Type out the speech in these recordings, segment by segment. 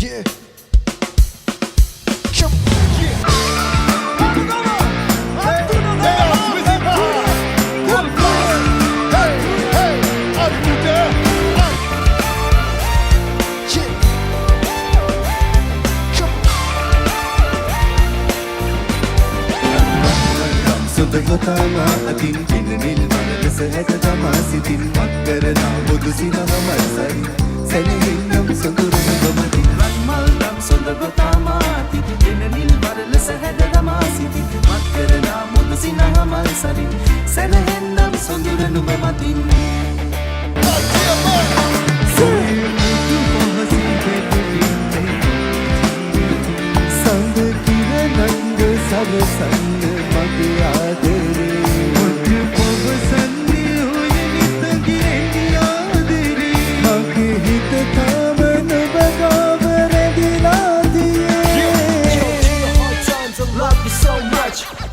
Yeah. Come yeah. සුදගතම අතින් පින නිල් මනස හැට තමා සිතින් මත් කරනා බුදු සිනහමයි සරි සැලෙහින්නම් සොඳුරුම ගමතින් රන්මල්දම් සුදගතම අතින් පින නිල් මනස හැට තමා සිතින් මත් කරනා බුදු සිනහමයි සරි සැලෙහින්නම් සොඳුරුම මතින් සඳ කිරණංග සරසන්න මගේ ආදරේ මුද පවසන්නේ ඔය නිතගේ ආදරේ මගේ හිත තාම නුඹ ගාව රැඳිලා තියේ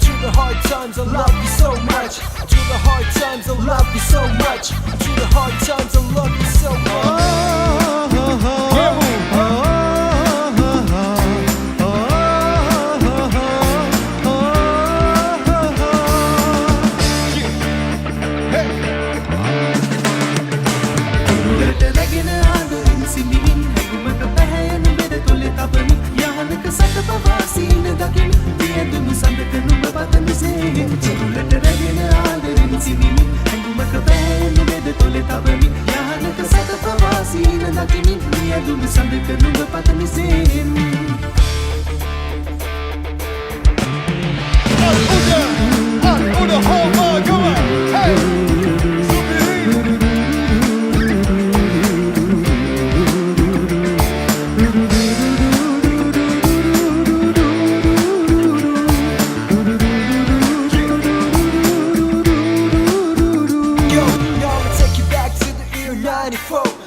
To the hard times I love you so much. To the hard times I love you so much. To the hard times I love you so much.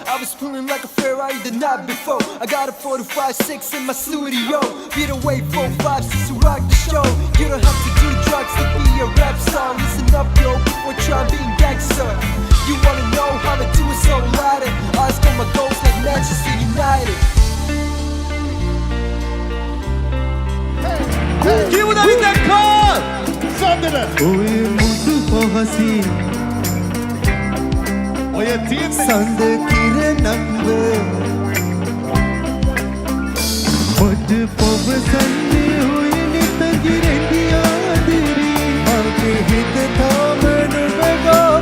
I was feeling like a Ferrari the night before. I got a 4-5-6 in my studio. Beat away 4-5-6 to rock the show. You don't have to do drugs to be a rap star. Listen up, yo, before trying being gangster. You wanna know how to do it so louder? Eyes got my goals like Manchester United. Give it up that call! Sandra! ඔය මුදු පහසින් ඔය තියෙන්නේ සඳ කිරණංග මුද පවසන්නේ ඔය නිතගේ රැඳි ආදරේ මගේ හිත තාම නුඹ ගාව